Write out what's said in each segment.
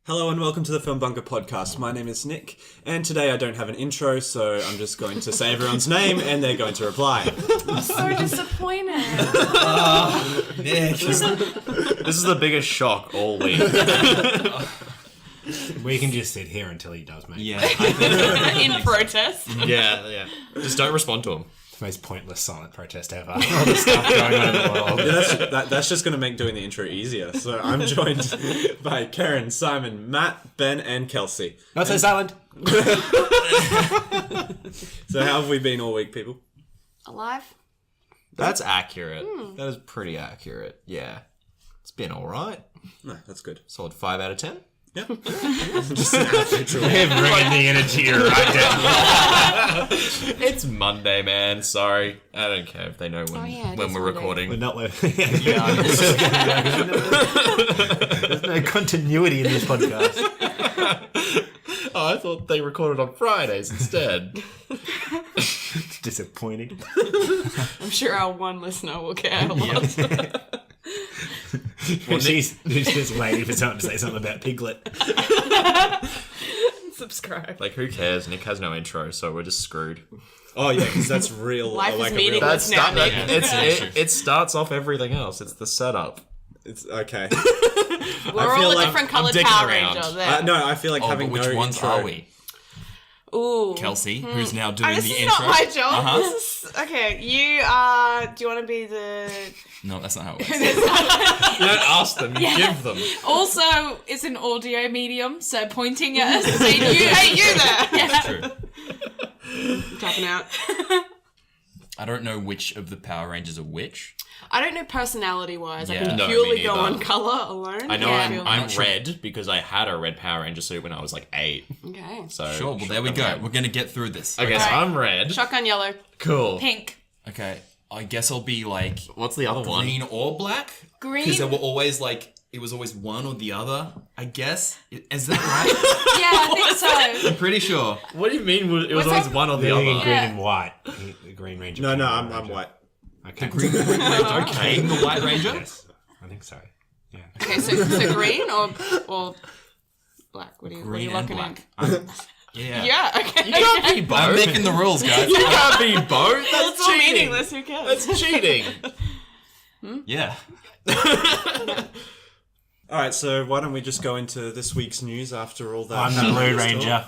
Hello and welcome to the FilmBunker podcast. My name is Nick, and today I don't have an intro, so I'm just going to say everyone's name and they're going to reply. I'm so disappointed. Nick. This is the biggest shock all week. We can just sit here until he does, mate. Yeah. In protest. Yeah. Just don't respond to him. The most pointless silent protest ever. All the stuff going on in the world. Yeah, that's just going to make doing the intro easier. So I'm joined by Karen, Simon, Matt, Ben, and Kelsey. Not so silent. So how have we been all week, people? Alive? That's accurate. That is pretty accurate. Yeah. It's been alright. No, that's good. Solid 5 out of 10. Yeah. Just an average rule. They're bringing the energy right down. It's Monday, man. Sorry. I don't care if they know when we're Monday. recording. We're not There's no continuity in this podcast. Oh, I thought they recorded on Fridays instead. It's disappointing. I'm sure our one listener will care a lot. She's just waiting for someone to say something about Piglet. Subscribe. Like, who cares? Nick has no intro, so we're just screwed. Oh yeah, because that's real. Life is like meaningless. a real. It starts off everything else. It's the setup. It's okay. We're all a like different I'm coloured digging Power around. Ranger there. No, I feel like having but which no ones intro. are we? Ooh. Kelsey, who's now doing This the is intro. not my job. Uh-huh. This is, okay, you are... Do you want to be the... No, that's not how it works. You don't ask them, you give them. Also, it's an audio medium, so pointing at us and saying, Hey, you there! Yeah. True. Tapping out. I don't know which of the Power Rangers are which. I don't know personality-wise. I Yeah. can No, purely me go neither. on colour alone. I know Yeah. I'm red because I had a red Power Ranger suit when I was like 8. Okay. So Sure, well, there we go. We're going to get through this. Okay, so Alright. I'm red. Shotgun yellow. Cool. Pink. Okay, I guess I'll be like What's the other one? green or black. Green? Because there were always like, it was always one or the other, I guess. Is that right? Yeah, I think so. I'm pretty sure. What do you mean it was What's always that? one or the They're other? green and white. The Green Ranger. No, Pink I'm Ranger. white. Okay. Green Ranger, okay. The White Ranger? Yes, I think so. Yeah. Okay, so green or black? What are you Green and locking black. Yeah. in? Yeah, okay. You can't be both. I'm making the rules, guys. You can't be both. It's That's all cheating. meaningless, who cares? That's cheating. Yeah. All right, so why don't we just go into this week's news after all that? I'm the Blue Ranger.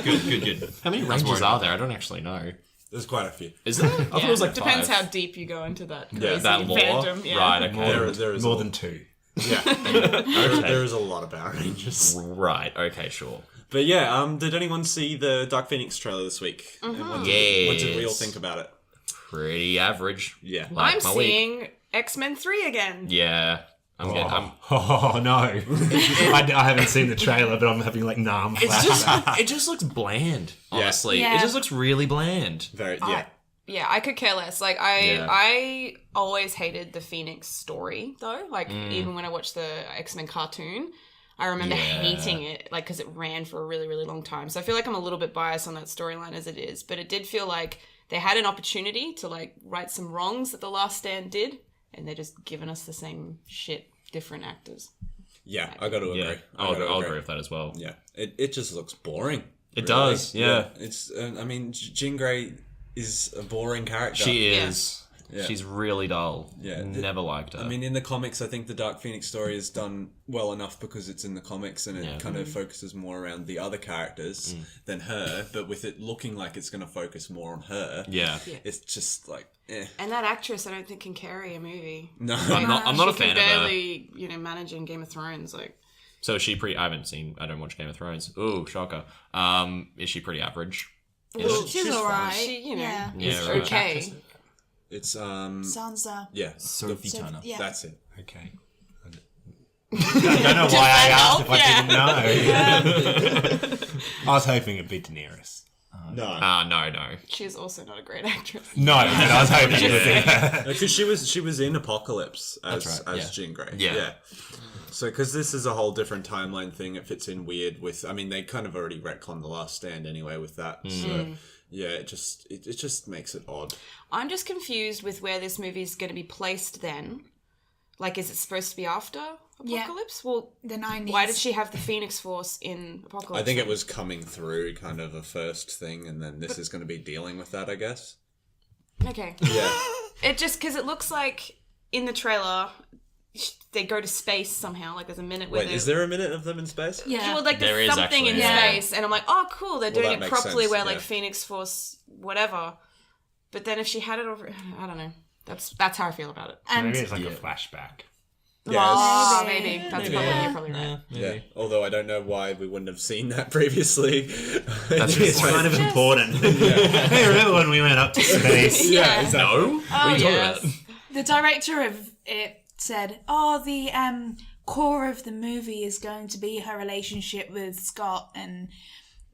Good. How many Rangers are there? I don't actually know. There's quite a few. Is there? I thought it was like Depends 5. how deep you go into that crazy Yeah, that lore. fandom. Yeah. Right, okay. There is More than 2. Yeah. There is a lot of Power Rangers. Right, okay, sure. But yeah, did anyone see the Dark Phoenix trailer this week? And what did we all think about it? Pretty average. Yeah. Like I'm my week. seeing X-Men 3 again. Yeah. I'm Oh no! I haven't seen the trailer, but I'm having like numb flashbacks. it just looks bland, honestly. Yeah. It just looks really bland. Very, yeah. Yeah, I could care less. Like, I always hated the Pheonix story, though. Like, even when I watched the X-Men cartoon, I remember hating it, like, because it ran for a really, really long time. So I feel like I'm a little bit biased on that storyline as it is. But it did feel like they had an opportunity to, like, right some wrongs that The Last Stand did, and they're just giving us the same shit, different actors. Yeah, I got to agree. Yeah, I'll agree with that as well. Yeah, it just looks boring. It does, yeah. It's, I mean, Jean Grey is a boring character. She is. Yeah. She's really dull. Yeah. Never liked her. I mean, in the comics, I think the Dark Phoenix story is done well enough because it's in the comics and it kind of focuses more around the other characters than her. But with it looking like it's going to focus more on her, it's just like, eh. And that actress, I don't think can carry a movie. No. I'm not a She fan can of her. barely, manage in Game of Thrones. Like, So is she pretty... I don't watch Game of Thrones. Ooh, shocker. Is she pretty average? Well, she's fine. alright. she, Yeah. is right. okay. It's, Sansa. yeah. Sophie Turner. Yeah. That's it. Okay. I don't know why I asked if I didn't know. I was hoping it'd be Daenerys. No. No. She's also not a great actress. No, but I was hoping it would be. Because she was in Apocalypse as Jean Grey. Yeah. So, because this is a whole different timeline thing, it fits in weird with... I mean, they kind of already retconned The Last Stand anyway with that. So, yeah, it just makes it odd. I'm just confused with where this movie is going to be placed then. Like, is it supposed to be after Apocalypse? Well, the 90s. Why did she have the Pheonix Force in Apocalypse? I think it was coming through kind of a first thing, and then this is going to be dealing with that, I guess. Okay. Yeah. It just, because it looks like in the trailer, they go to space somehow. Like, there's a minute where is there a minute of them in space? Yeah. Well, like, there's something actually, in yeah. space, and I'm like, oh, cool, they're doing that it makes properly, sense, where, like, yeah. Pheonix Force, whatever. But then if she had it over, I don't know. That's how I feel about it. And Maybe it's like a flashback. Oh, Maybe. maybe. That's Maybe. you're probably right. Yeah. Although I don't know why we wouldn't have seen that previously. That's It's kind of important. Hey, remember when we went up to space? Yeah. exactly. No? What are you talking about? the director of it said, the core of the movie is going to be her relationship with Scott and...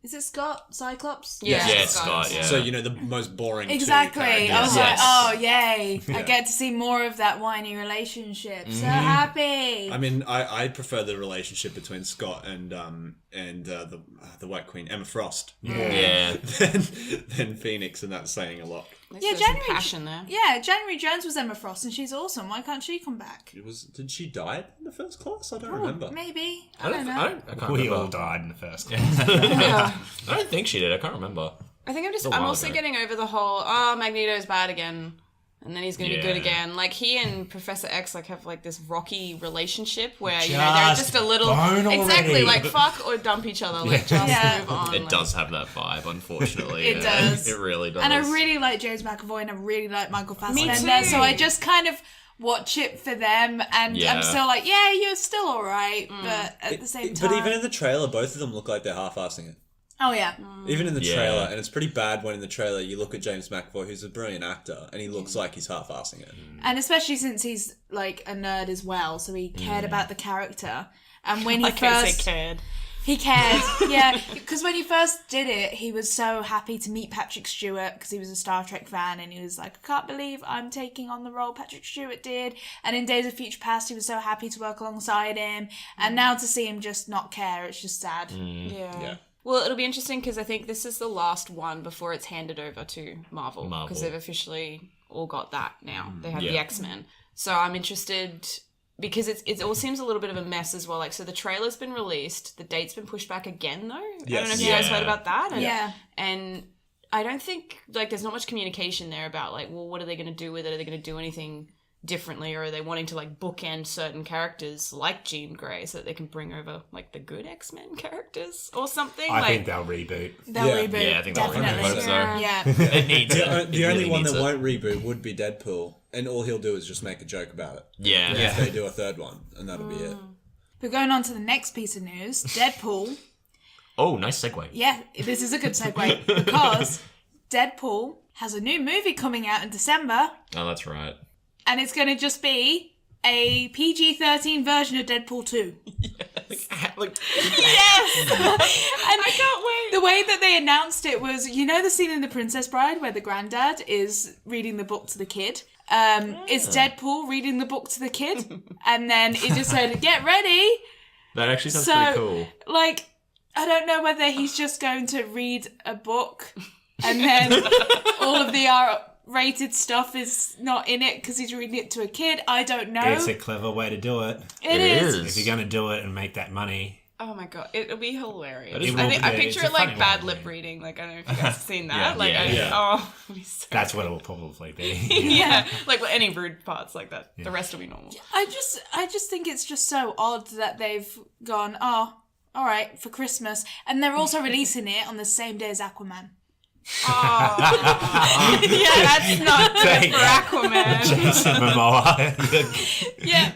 Is it Scott? Cyclops? Yeah, Yeah, it's Scott, yeah. So, you know, the most boring Exactly. two I was characters. like, Yes. oh, yay. I get to see more of that whiny relationship. So happy. I mean, I prefer the relationship between Scott and the White Queen, Emma Frost, more Yeah. than Pheonix, and that's saying a lot. Yeah, There's some January- passion there. Yeah, January Jones was Emma Frost and she's awesome. Why can't she come back? Did she die in the first class? I don't remember. Maybe. I don't know. I can't We remember. all died in the first. I don't think she did. I can't remember. I think a I'm while also ago. getting over the whole, Magneto's bad again. And then he's going to be good Yeah. again. Like, he and Professor X, like, have, like, this rocky relationship where, you know, they're Just just a little... bone already. Exactly, like, fuck or dump each other. Like, just Yeah. move on. It like, does have that vibe, unfortunately. It yeah. does. It really does. And I really like James McAvoy and I really like Michael Fassbender. too. So I just kind of watch it for them and Yeah. I'm still like, yeah, you're still alright. But at the same time... But even in the trailer, both of them look like they're half-assing it. Oh, yeah. Even in the Yeah. trailer, and it's pretty bad when in the trailer you look at James McAvoy, who's a brilliant actor, and he looks like he's half-assing it. And especially since he's, like, a nerd as well, so he cared about the character. And when he I can't first... say cared. He cared, yeah. Because when he first did it, he was so happy to meet Patrick Stewart because he was a Star Trek fan, and he was like, I can't believe I'm taking on the role Patrick Stewart did. And in Days of Future Past, he was so happy to work alongside him. And now to see him just not care, it's just sad. Yeah. Well, it'll be interesting because I think this is the last one before it's handed over to Marvel. Because they've officially all got that now. They have the X-Men. So I'm interested... Because it all seems a little bit of a mess as well. Like, so the trailer's been released. The date's been pushed back again, though. Yes. I don't know if you guys heard about that. And, Yeah. And I don't think, like, there's not much communication there about, like, well, what are they going to do with it? Are they going to do anything differently? Or are they wanting to, like, bookend certain characters like Jean Grey so that they can bring over, like, the good X-Men characters or something? I like, think they'll reboot. They'll Yeah. reboot. Yeah, I think they'll definitely. reboot, so. Yeah. It needs it. The It only really one needs that it. won't reboot would be Deadpool, and all he'll do is just make a joke about it. Yeah. If they do a third one, and that'll be it. But going on to the next piece of news, Deadpool. Oh, nice segue. Yeah, this is a good segue because Deadpool has a new movie coming out in December, Oh, that's right. and it's going to just be a PG-13 version of Deadpool 2. Yes! And I can't wait. The way that they announced it was, you know the scene in The Princess Bride where the granddad is reading the book to the kid? It's Deadpool reading the book to the kid. And then it just said, get ready. That actually sounds So, pretty cool. like, I don't know whether he's just going to read a book and then all of the R-rated stuff is not in it because he's reading it to a kid. I don't know. It's a clever way to do it. It is. If you're going to do it and make that money, oh my god, it'll be hilarious. It will I be. picture It's it a like funny bad one, lip yeah. reading. Like, I don't know if you guys have seen that. Yeah, like, yeah. oh, it'll be so that's what it will probably be. yeah, like any rude parts like that. The rest will be normal. I just think it's just so odd that they've gone, oh, all right, for Christmas. And they're also releasing it on the same day as Aquaman. Oh. Yeah, that's not good Thank for God. Aquaman. Jason Momoa. Yeah.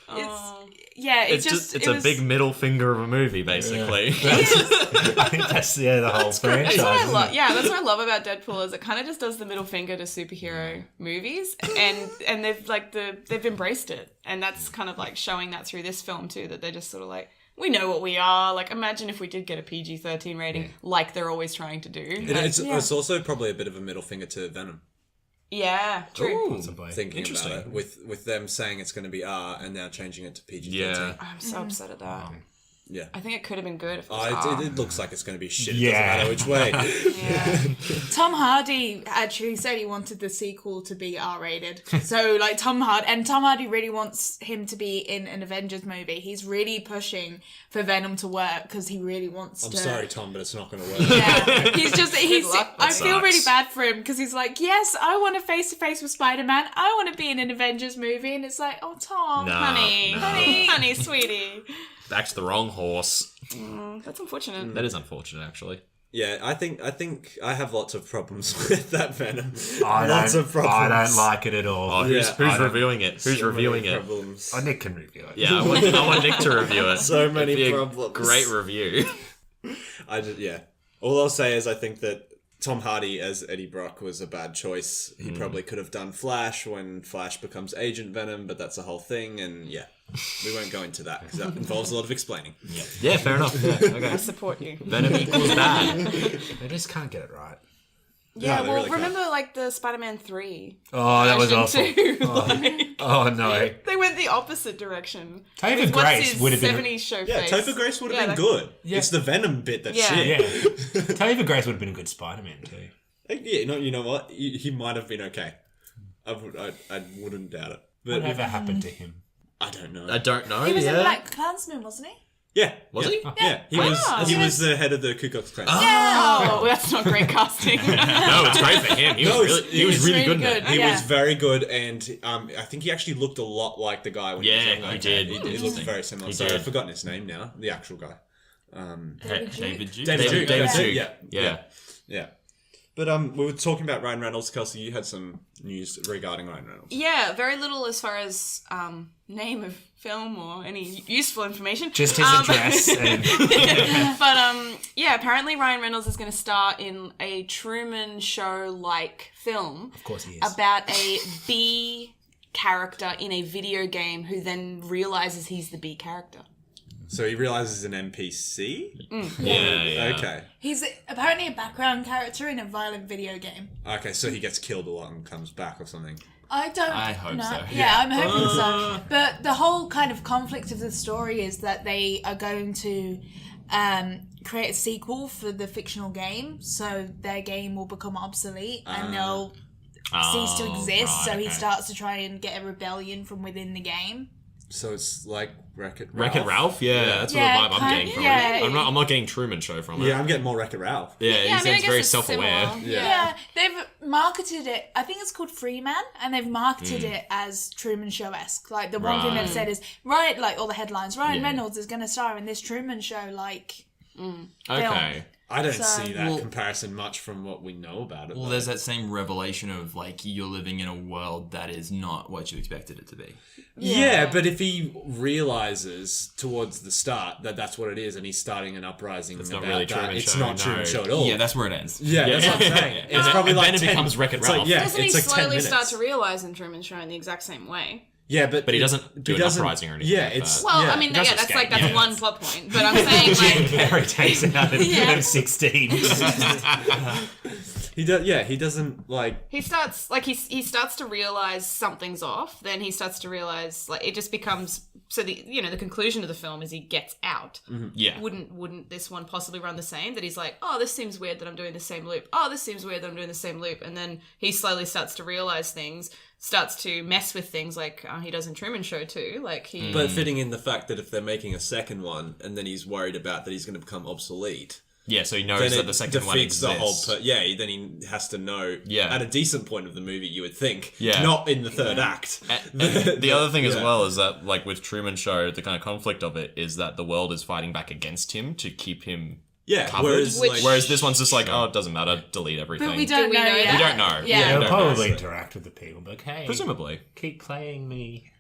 Oh. It's It's a big middle finger of a movie, basically. I think that's the whole franchise. That's what I isn't love. it? Yeah, that's what I love about Deadpool is it kind of just does the middle finger to superhero movies, and they've like they've embraced it, and that's kind of like showing that through this film too. That they're just sort of like, we know what we are. Like, imagine if we did get a PG-13 rating, like they're always trying to do. It's also probably a bit of a middle finger to Venom. Yeah, true. Possibly. Thinking about it, with them saying it's going to be R and now changing it to PG-13. Yeah. I'm so upset at that. Yeah. I think it could have been good if it was It looks like it's going to be shit. It Yeah. doesn't matter which way. Tom Hardy actually said he wanted the sequel to be R-rated. So, like, Tom Hardy really wants him to be in an Avengers movie. He's really pushing for Venom to work because he really wants I'm to. sorry, Tom, but it's not going to work. Yeah, I feel Sucks. really bad for him because he's like, yes, I want to face to face with Spider-Man. I want to be in an Avengers movie, and it's like, oh, Tom, honey, sweetie. Back to the wrong horse. That's unfortunate. That is unfortunate, actually. Yeah, I think I have lots of problems with that Venom. I Lots of problems. don't like it at all. Oh, who's reviewing it? Who's reviewing it? Problems. Oh, Nick can review it. Yeah, I want Nick to review it. So many It'd be a problems. Great review. All I'll say is I think that Tom Hardy as Eddie Brock was a bad choice. He probably could have done Flash when Flash becomes Agent Venom, but that's a whole thing, and we won't go into that because that involves a lot of explaining. Yeah, fair enough. Yeah, I okay. support you. Venom equals bad. They just can't get it right. Yeah, they well, really can't. remember like the Spider-Man 3 Oh, that was version awful. too? Oh, no. They went the opposite direction. Topher With Grace would have been... 70s show Yeah, face. Topher Grace would have been that- good. Yeah. It's the Venom bit that's Yeah. shit. Yeah. Topher Grace would have been a good Spider-Man, too. Yeah, you know what? He might have been okay. I wouldn't doubt it. But Whatever happened to him? I don't know. I don't know. he was yeah. a Black Klansman, wasn't he? Yeah. Was yeah. he? Yeah. He was the head of the Ku Klux Klan. Oh, well, that's not great casting. No, it's great for him. He was really good in it. He Yeah. was very good, and I think he actually looked a lot like the guy when he was younger. he did. He looked very similar. He Sorry, did. I've forgotten his name now. The actual guy. David Duke. David Duke. Duke. Yeah. But we were talking about Ryan Reynolds. Kelsey, you had some news regarding Ryan Reynolds. Yeah, very little as far as name of film or any useful information. Just his address. And... But yeah, apparently Ryan Reynolds is going to star in a Truman Show-like film. Of course he is. About a B character in a video game who then realizes he's the B character. So he realizes an NPC? Yeah. Okay. He's apparently a background character in a violent video game. Okay, so he gets killed a lot and comes back or something. I hope know. so. Yeah, I'm hoping so. But the whole kind of conflict of the story is that they are going to create a sequel for the fictional game, so their game will become obsolete and they'll cease to exist. right, so he okay. starts to try and get a rebellion from within the game. So it's like Wreck-It Ralph. Wreck-It Ralph? Yeah, that's Yeah, what the vibe I'm kind- getting from yeah. it. I'm not getting Truman Show from it. Yeah, I'm getting more Wreck-It Ralph. Yeah, I he mean, I sounds guess very it's self-aware. similar. Yeah, they've marketed it. I think it's called Freeman, and they've marketed it as Truman Show-esque. Like the one thing they've said is like all the headlines. Ryan Reynolds is going to star in this Truman Show, like. Okay. I don't So- see that comparison much from what we know about it. Well, though. there's that same revelation of like you're living in a world that is not what you expected it to be. Yeah, but if he realizes towards the start that that's what it is, and he's starting an uprising It's about not really that, Truman it's Show, not no. Truman Show at all. Yeah, that's where it ends. yeah, that's what I'm saying. It's probably And like then it 10, becomes Wreck-It it's like, Ralph. yeah, Doesn't it's he like 10 slowly minutes. start to realize in Truman Show in the exact same way? Yeah, but He doesn't do an uprising or anything Yeah, like it's that. Well, yeah. I mean, does yeah, that's escape, like that's yeah. one plot point. But I'm saying like Harry takes it out of 16. he does. Yeah, he doesn't like. he starts like he starts to realize something's off. Then he starts to realize like it just becomes so the the conclusion of the film is he gets out. Yeah. Wouldn't this one possibly run the same? That he's like, oh, this seems weird that I'm doing the same loop. Oh, this seems weird that I'm doing the same loop. And then he slowly starts to realize things, starts to mess with things like he does in Truman Show too. Like he. But fitting in the fact that if they're making a second one, and then he's worried about that he's going to become obsolete. Yeah, so he Then knows it that the second one defeats exists. the whole. Then he has to know. Yeah. At a decent point of the movie, you would think. Yeah. Not in the third act. And the other thing as Yeah. well is that, like with Truman Show, the kind of conflict of it is that the world is fighting back against him to keep him Yeah. covered. Whereas, Whereas this one's just like, oh, it doesn't matter, delete everything. But we don't we know know yet. that? We don't know. Yeah. we He'll don't probably know. interact with the people, but hey, Presumably. keep playing me.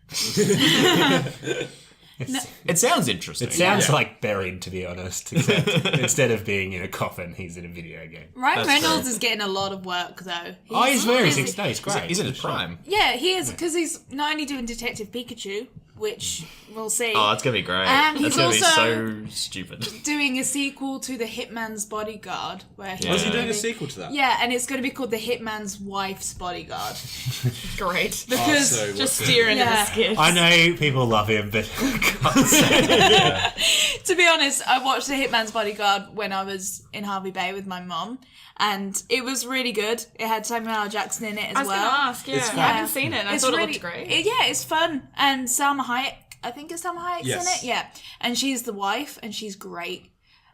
It sounds interesting. It sounds like Buried, to be honest. Except instead of being in a coffin, he's in a video game. Ryan That's Reynolds true. is getting a lot of work though. He's very he's great. He's in his prime. Yeah, he is because he's not only doing Detective Pikachu, which we'll see. Oh, that's going to be great. And that's he's going to be also so stupid. doing a sequel to The Hitman's Bodyguard. Where Was he doing a sequel to that? Yeah, and it's going to be called The Hitman's Wife's Bodyguard. Great. Because so just steer into the skits. I know people love him, but to be honest, I watched The Hitman's Bodyguard when I was in Harvey Bay with my mum, and it was really good. It had Samuel L. Jackson in it as well. I was going to ask, It's fun. I haven't seen it, and I thought it looked great. It's fun. And Salma Hayek, I think it's Salma Hayek's Yes. in it. Yeah. And she's the wife, and she's great.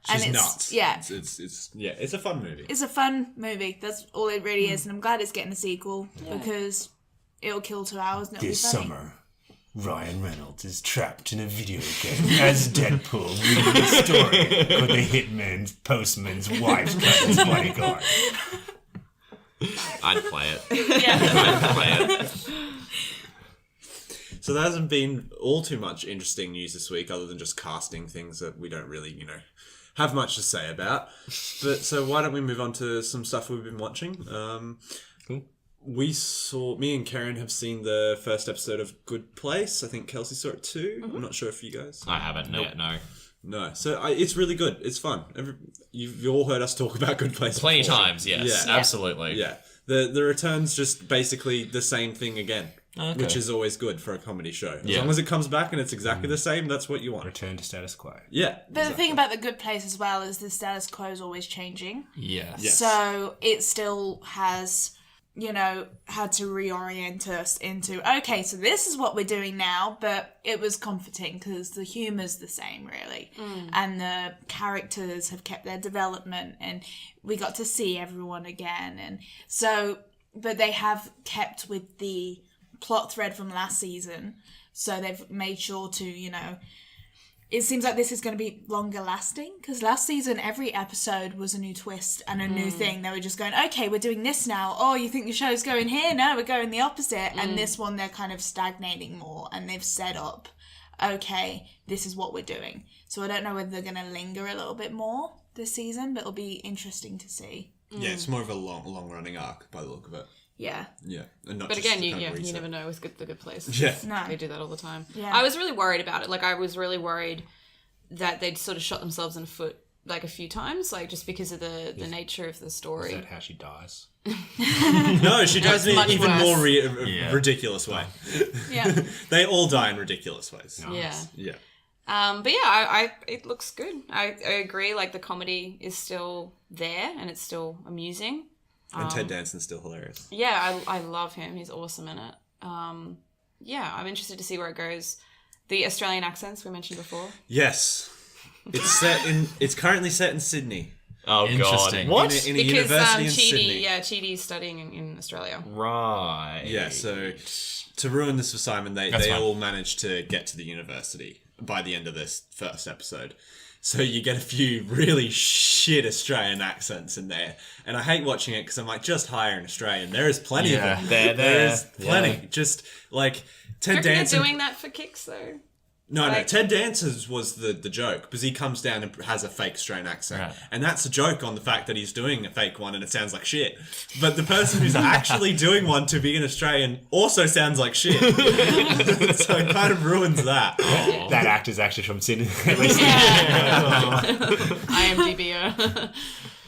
She's and nuts. Yeah. It's a fun movie. It's a fun movie. That's all it really is. And I'm glad it's getting a sequel because it'll kill 2 hours and it'll this be funny. summer, Ryan Reynolds is trapped in a video game as Deadpool reading a story for the hitman's postman's wife's cousin's bodyguard. I'd play it. Yeah. I'd play it. So there hasn't been all too much interesting news this week other than just casting things that we don't really, have much to say about. But so why don't we move on to some stuff we've been watching? Cool. Me and Karen have seen the first episode of Good Place. I think Kelsey saw it too. Mm-hmm. I'm not sure if you guys. I haven't yet, no. No. So it's really good. It's fun. You've all heard us talk about Good Place Plenty before. times, yes. Yeah. Absolutely. Yeah. The return's just basically the same thing again. Okay. Which is always good for a comedy show. As Yeah. long as it comes back and it's exactly the same, that's what you want. Return to status quo. Yeah. But the thing about The Good Place as well is the status quo is always changing. Yes. Yes. So it still has, had to reorient us into, okay, so this is what we're doing now, but it was comforting because the humour's the same, really. And the characters have kept their development and we got to see everyone again. And so, but they have kept with the plot thread from last season. So they've made sure to, it seems like this is going to be longer lasting because last season every episode was a new twist and a new thing. They were just going, okay, we're doing this now. Oh, you think the show's going here? No, we're going the opposite. And this one they're kind of stagnating more and they've set up, okay, this is what we're doing. So I don't know whether they're going to linger a little bit more this season, but it'll be interesting to see. Yeah, it's more of a long running arc by the look of it. Yeah. Yeah. And not But just again, the you kind of reset. never know with The Good Place. Yeah. No. They do that all the time. Yeah. I was really worried about it. Like, I was really worried that they'd sort of shot themselves in the foot, like, a few times, like, just because of the nature of the story. Is that how she dies? No, she does it in much an even worse. more Yeah. ridiculous way. Yeah. They all die in ridiculous ways. Yeah. Yeah. But yeah, it looks good. I agree, like, the comedy is still there and it's still amusing. And Ted Danson's still hilarious. Yeah, I love him. He's awesome in it. Yeah, I'm interested to see where it goes. The Australian accents we mentioned before. Yes. It's currently set in Sydney. Oh, God. Interesting. What? In a Because university in Sydney. Chidi's studying in Australia. Right. Yeah, so to ruin this for Simon, they fine. all managed to get to the university by the end of this first episode. So you get a few really shit Australian accents in there. And I hate watching it because I'm like, just hire an Australian. There is plenty of them. There is plenty. Yeah. Just like Ted Do you reckon Danson. they're doing that for kicks, though? No, Like- Ted Danson's was the joke because he comes down and has a fake Australian accent, Right. and that's a joke on the fact that he's doing a fake one and it sounds like shit. But the person who's actually doing one to be an Australian also sounds like shit, so it kind of ruins that. That actor's actually from Sydney. IMDb.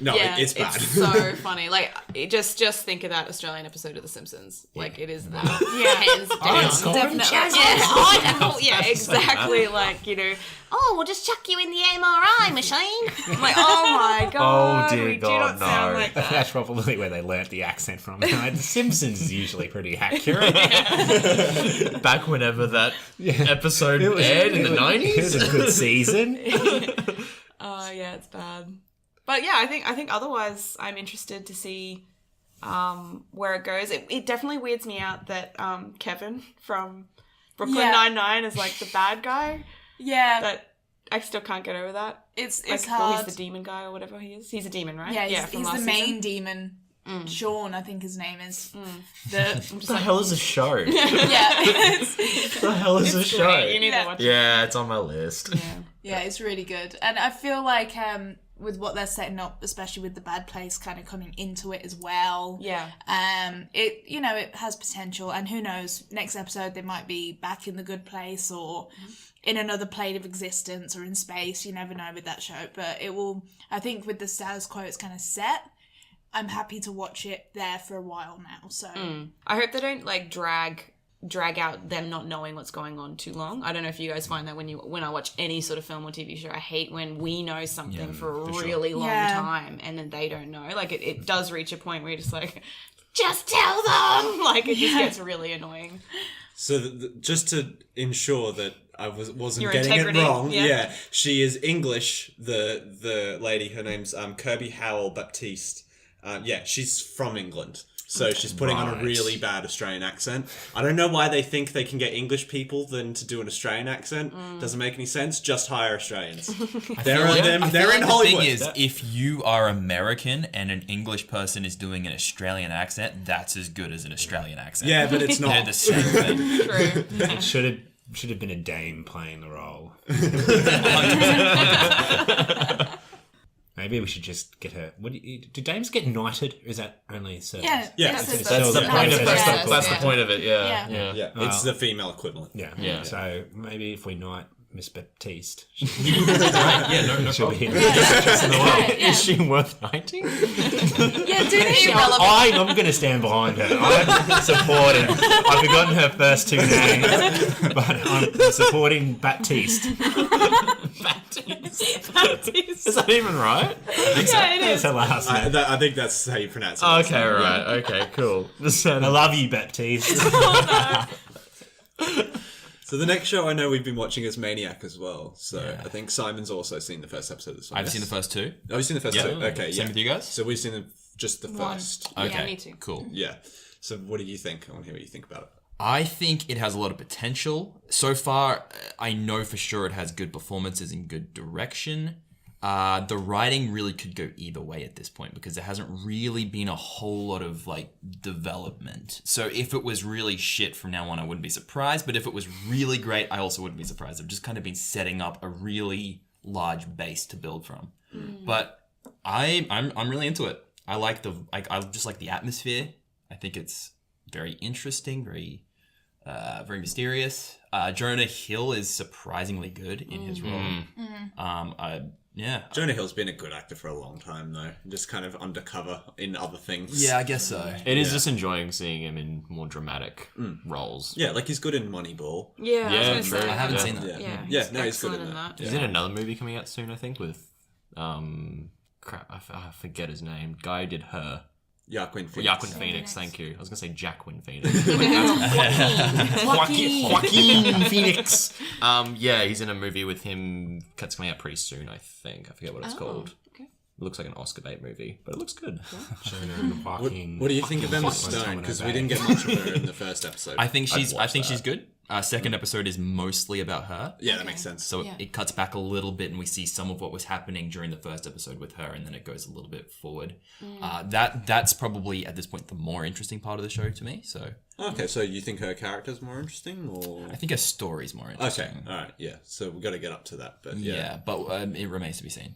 No, Yeah, it's bad. It's so funny. Like, just think of that Australian episode of The Simpsons. Like, it is that. Hands down. Definitely. Yeah, exactly. Like, oh, we'll just chuck you in the MRI machine. I'm like, oh my God. dear we do God, not sound no. like that. That's probably where they learnt the accent from. The Simpsons is usually pretty accurate. Back whenever that episode aired in the 90s. It was a good season. Yeah, it's bad. But yeah, I think otherwise I'm interested to see where it goes. It definitely weirds me out that Kevin from Brooklyn Nine-Nine is like the bad guy. Yeah. That I still can't get over that. It's Like, hard. He's the demon guy or whatever he is. He's a demon, right? Yeah, from he's the last main season. demon. Sean, I think his name is. What the hell is a show? Yeah. What the hell is a show? Great, you need to watch it. Yeah, it's on my list. Yeah. Yeah, it's really good. And I feel like with what they're setting up, especially with the Bad Place kind of coming into it as well. Yeah. It has potential, and who knows, next episode they might be back in the Good Place or in another plane of existence or in space. You never know with that show, but it will, I think with the status quo it's kind of set, I'm happy to watch it there for a while now. So I hope they don't like drag out them not knowing what's going on too long. I don't know if you guys find that when I watch any sort of film or TV show, I hate when we know something for a really long time and then they don't know. Like it does reach a point where you're just like, just tell them! Like it just gets really annoying. So just to ensure that I wasn't Your getting integrity, it wrong, yeah. she is English, the lady, her name's Kirby Howell Baptiste. She's from England. So she's putting on a really bad Australian accent. I don't know why they think they can get English people than to do an Australian accent. Doesn't make any sense. Just hire Australians. They're in Hollywood. The thing is, if you are American and an English person is doing an Australian accent, that's as good as an Australian accent. Yeah, but it's not. They're the same thing. True. It should have been a dame playing the role. Maybe we should just get her. Do dames get knighted? Or is that only servants? Yeah, that's the point of it. That's the Yeah. point of it. Yeah. Yeah, it's the female equivalent. Yeah. So maybe if we knight Miss Baptiste, No she'll be problem. in. Is she worth knighting? Yeah, do they? I'm going to stand behind her. I'm supporting. I've forgotten her first two names, but I'm supporting Baptiste. Is that even right? Yeah, it is. That's her last name. I think that's how you pronounce it. Okay, right. Okay, cool. I love you, Baptiste. So the next show I know we've been watching is Maniac as well. So I think Simon's also seen the first episode of this one. I've seen the first two. Oh, you've seen the first two? Okay, Same with you guys? So we've seen just the One. first. Yeah, Okay, me too. cool. Yeah. So what do you think? I want to hear what you think about it. I think it has a lot of potential. So far, I know for sure it has good performances and good direction. The writing really could go either way at this point because there hasn't really been a whole lot of like development. So if it was really shit from now on, I wouldn't be surprised. But if it was really great, I also wouldn't be surprised. I've just kind of been setting up a really large base to build from. But I'm really into it. I just like the atmosphere. I think it's very interesting, very mysterious. Jonah Hill is surprisingly good in his role. Jonah Hill's been a good actor for a long time, though. Just kind of undercover in other things. Yeah, I guess so. It is just enjoying seeing him in more dramatic roles. Yeah, like he's good in Moneyball. Yeah, I was gonna true. say. I haven't seen that. Yeah, he's no, he's good excellent in that. He's in another movie coming out soon, I think, with I forget his name. Guy who did Her. Joaquin Phoenix. Joaquin Phoenix, thank you. I was going to say Jacqueline Phoenix. Joaquin Phoenix. He's in a movie with him. That's coming out pretty soon, I think. I forget what it's called. Okay. It looks like an Oscar bait movie, but it looks good. What do you think of Emma Stone? Because we didn't get much of her in the first episode. I think she's good. Second episode is mostly about her. Yeah, that makes sense. So it cuts back a little bit and we see some of what was happening during the first episode with her and then it goes a little bit forward. That's probably at this point the more interesting part of the show to me. So Okay, so you think her character's more interesting, or I think her story's more interesting. Okay, all right, yeah. So we've got to get up to that, but but it remains to be seen.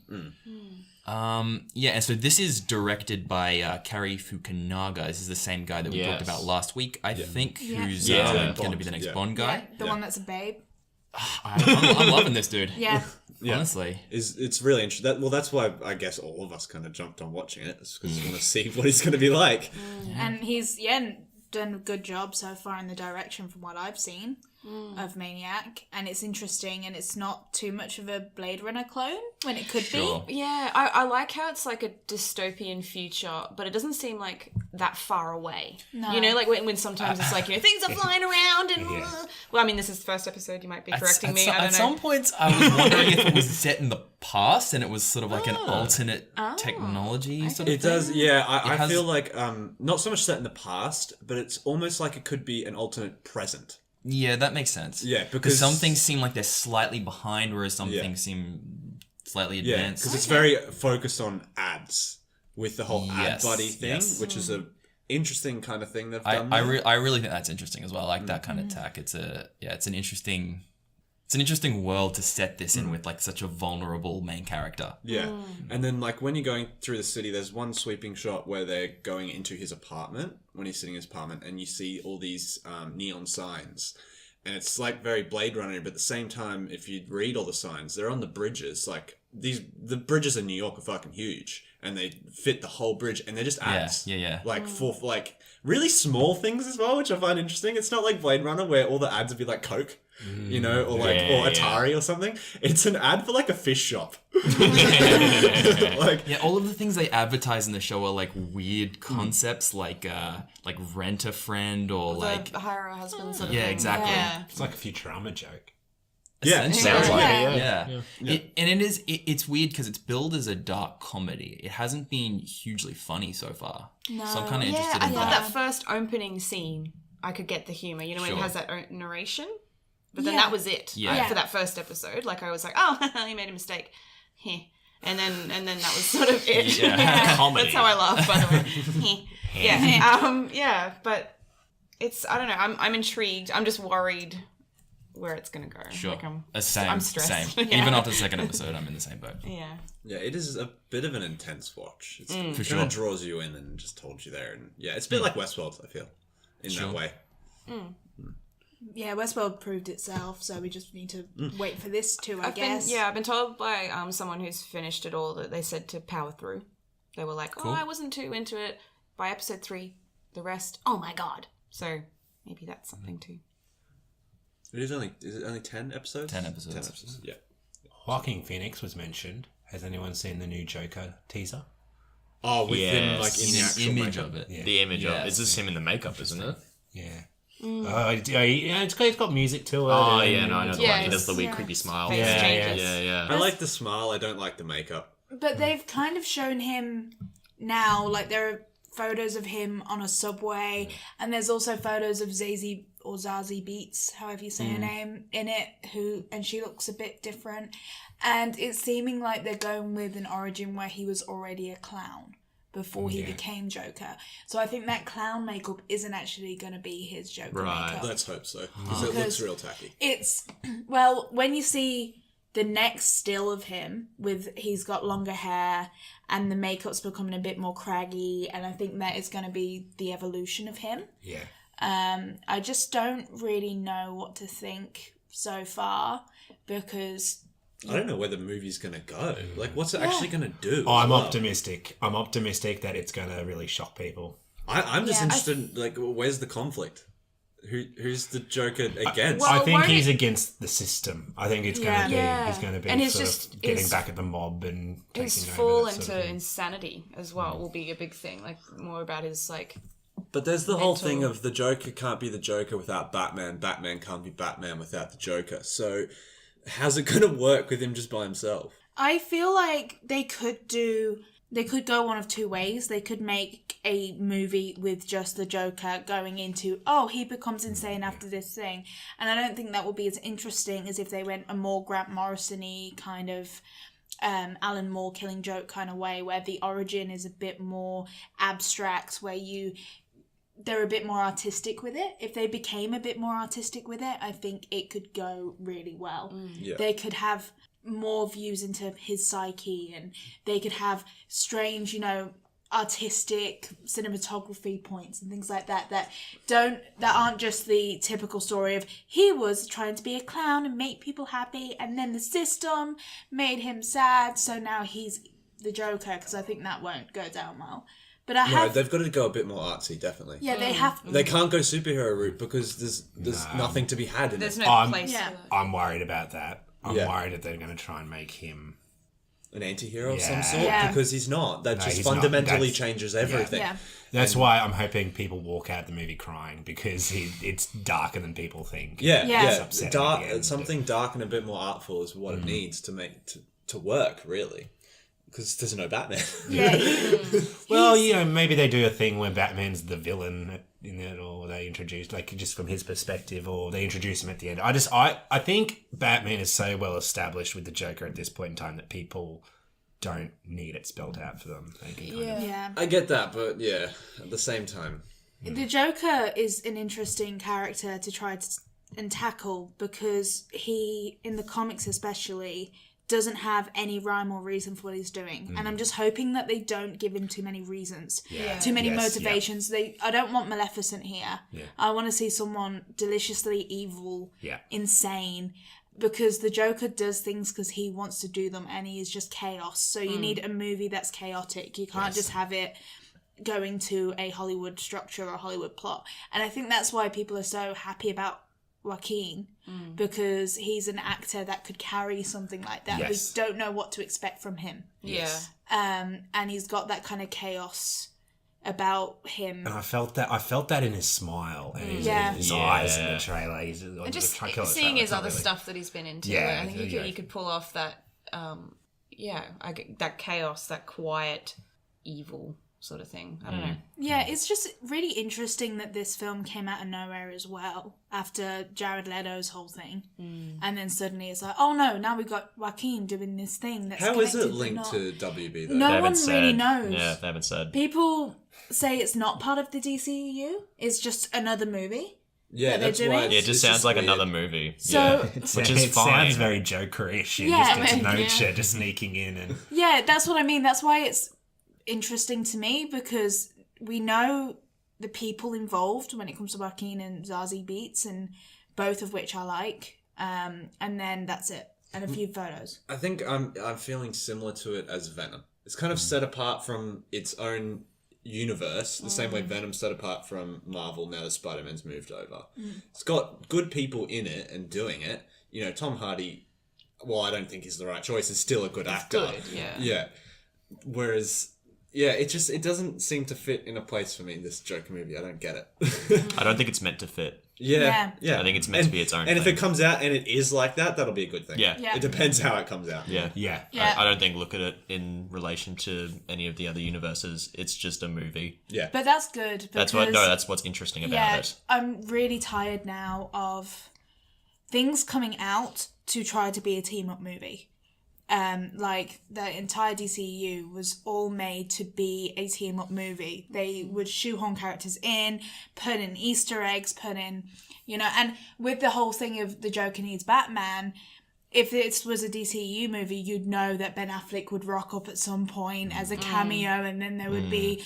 And so this is directed by Cary Fukunaga. This is the same guy that we talked about last week, I think, who's going to be the next Bond guy. Yeah, the one that's a babe. I'm loving this dude. Yeah. Honestly. It's really interesting. That's why I guess all of us kind of jumped on watching it, because we want to see what he's going to be like. And he's done a good job so far in the direction from what I've seen of Maniac, and it's interesting, and it's not too much of a Blade Runner clone when it could be. Yeah, I like how it's like a dystopian future, but it doesn't seem like that far away. No. You know, like when sometimes it's like, things are flying around and... Well, I mean, this is the first episode, you might be correcting me, I don't know. At some points, I was wondering if it was set in the past and it was sort of like an alternate technology sort of It does, thing. yeah. I feel like not so much set in the past, but it's almost like it could be an alternate present. Yeah, that makes sense. Yeah, because some things seem like they're slightly behind, whereas some things seem slightly Yeah, advanced. because it's very focused on ads with the whole ad Yes, buddy thing, which is a interesting kind of thing they've done. I really think that's interesting as well. I like that kind of tack. It's an interesting It's an interesting world to set this in with like such a vulnerable main character. Yeah. And then like when you're going through the city, there's one sweeping shot where they're going into his apartment, when he's sitting in his apartment, and you see all these neon signs. And it's like very Blade Runner, but at the same time, if you read all the signs, they're on the bridges. Like the bridges in New York are fucking huge, and they fit the whole bridge, and they're just ads. Yeah. Like for like really small things as well, which I find interesting. It's not like Blade Runner where all the ads would be like Coke, you know, or like or Atari or something. It's an ad for like a fish shop. Like all of the things they advertise in the show are like weird concepts, like rent a friend or like hire a husband. Sort of yeah, thing. exactly. Yeah. It's like a Futurama joke. yeah, Sounds like it, Yeah. It's weird because it's billed as a dark comedy. It hasn't been hugely funny so far. No. So I'm kind of interested I in thought that. that first opening scene, I could get the humor. You know, when Sure. it has that narration. But then Yeah. that was it. Yeah. Like, for that first episode, like I was like, oh, he made a mistake. Heh. And then that was sort of it. Yeah. Comedy. That's how I laugh, by the way. Heh. Yeah. But it's I don't know. I'm intrigued. I'm just worried where it's gonna go. Sure. Like I'm stressed. Same. Yeah. Even after the second episode, I'm in the same boat. Yeah. Yeah, it is a bit of an intense watch. It's For kind sure. of draws you in and just holds you there. And yeah, it's a bit like Westworld, I feel, in Sure. that way. Yeah, Westworld proved itself, so we just need to wait for this too, I I've guess. been told by someone who's finished it all that they said to power through. They were like, Cool. I wasn't too into it. By episode 3, the rest, oh my god. So maybe that's something too. Is it only 10 episodes? 10 episodes. 10 episodes, yeah. Joaquin Phoenix was mentioned. Has anyone seen the new Joker teaser? Oh, with him Yes. like in the An actual image makeup. of it. Yeah. The image of Yes. it's just him in the makeup, isn't it? Yeah. It's got music to it. Oh and- yeah, no, I know the Yeah, one. He does the weird yeah. creepy smile. Face Yeah, changes. yeah. I like the smile. I don't like the makeup. But they've kind of shown him now, like there are photos of him on a subway, and there's also photos of Zazie or Zazie Beetz, however you say her name, in it, and she looks a bit different. And it's seeming like they're going with an origin where he was already a clown before he became Joker. So I think that clown makeup isn't actually going to be his Joker Right. makeup. Let's hope so. Because it looks real tacky. It's, well, when you see the next still of him with he's got longer hair and the makeup's becoming a bit more craggy, and I think that is going to be the evolution of him. Yeah. I just don't really know what to think so far because I don't know where the movie's going to go. Like, what's it actually going to do? I'm as well? optimistic. I'm optimistic that it's going to really shock people. I'm just Yeah, interested in, like, where's the conflict? Who's the Joker against? Well, I think won't he's it- against the system. I think it's going to be Yeah. he's going to be And it's sort just- of getting it's- back at the mob and His taking fall over that sort into of thing. insanity as well will be a big thing. Like more about his like. But there's the whole mental- thing of the Joker can't be the Joker without Batman. Batman can't be Batman without the Joker. So how's it going to work with him just by himself? I feel like they could go one of two ways. They could make a movie with just the Joker going into, oh, he becomes insane after this thing. And I don't think that would be as interesting as if they went a more Grant Morrison-y kind of Alan Moore Killing Joke kind of way, where the origin is a bit more abstract, where they're a bit more artistic with it. If they became a bit more artistic with it, I think it could go really well. Yeah. They could have more views into his psyche, and they could have strange, artistic cinematography points and things like that that aren't just the typical story of he was trying to be a clown and make people happy, and then the system made him sad, so now he's the Joker, because I think that won't go down well. But No, they've got to go a bit more artsy, definitely. yeah, they have. They can't go superhero route because there's nothing to be had in There's it. no place. Yeah. For that. I'm worried about that. I'm Yeah. worried that they're going to try and make him. An anti-hero of Yeah. some sort Yeah. because he's not. That No, just he's not. fundamentally That's- changes everything. Yeah. That's why I'm hoping people walk out the movie crying, because it's darker than people think. Yeah, Yeah. yeah. It's upsetting Dark, at the end. something dark and a bit more artful is what it needs to make to work, really. Because there's no Batman. Yeah, Well, maybe they do a thing where Batman's the villain in it, or they introduce, like, just from his perspective, or they introduce him at the end. I think Batman is so well established with the Joker at this point in time that people don't need it spelled out for them. They can kind of, yeah. I get that, but yeah, at the same time. The Joker is an interesting character to try to and tackle, because he, in the comics especially, doesn't have any rhyme or reason for what he's doing. And I'm just hoping that they don't give him too many reasons, too many motivations. I don't want Maleficent here. I want to see someone deliciously evil, insane, because the Joker does things because he wants to do them, and he is just chaos. So you need a movie that's chaotic. You can't just have it going to a Hollywood structure or a Hollywood plot. And I think that's why people are so happy about Joaquin, because he's an actor that could carry something like that. We don't know what to expect from him. And he's got that kind of chaos about him. And I felt that in his smile and his eyes in the trailer. And just seeing his other stuff that he's been into. I think you could pull off that, that chaos, that quiet, evil sort of thing. I don't know. Yeah, it's just really interesting that this film came out of nowhere as well after Jared Leto's whole thing. And then suddenly it's like, oh no, now we've got Joaquin doing this thing that's How is it linked to WB though? No one really knows. Yeah, they haven't said. People say it's not part of the DCEU. It's just another movie. Yeah, that's doing. why. Yeah, it just sounds like another movie. So, which is fine. Sounds very Jokerish. Just sneaking in and. Yeah, that's what I mean. That's why it's interesting to me, because we know the people involved when it comes to Joaquin and Zazie Beetz, and both of which I like. And then that's it, and a few photos. I think I'm feeling similar to it as Venom. It's kind of set apart from its own universe, the same way Venom's set apart from Marvel now that Spider-Man's moved over. It's got good people in it and doing it. You know, Tom Hardy, well, I don't think he's the right choice. Is still a good actor. Good, Yeah. Whereas, it doesn't seem to fit in a place for me in this Joker movie. I don't get it. I don't think it's meant to fit. Yeah. I think it's meant to be its own And thing. if it comes out and it is like that, that'll be a good thing. Yeah. It depends how it comes out. Yeah. I don't think look at it in relation to any of the other universes. It's just a movie. Yeah. But that's good. That's what's interesting about it. I'm really tired now of things coming out to try to be a team-up movie. Like the entire DCEU was all made to be a team-up movie. They would shoehorn characters in, put in Easter eggs, and with the whole thing of the Joker needs Batman, if this was a DCEU movie, you'd know that Ben Affleck would rock up at some point as a cameo, and then there would be,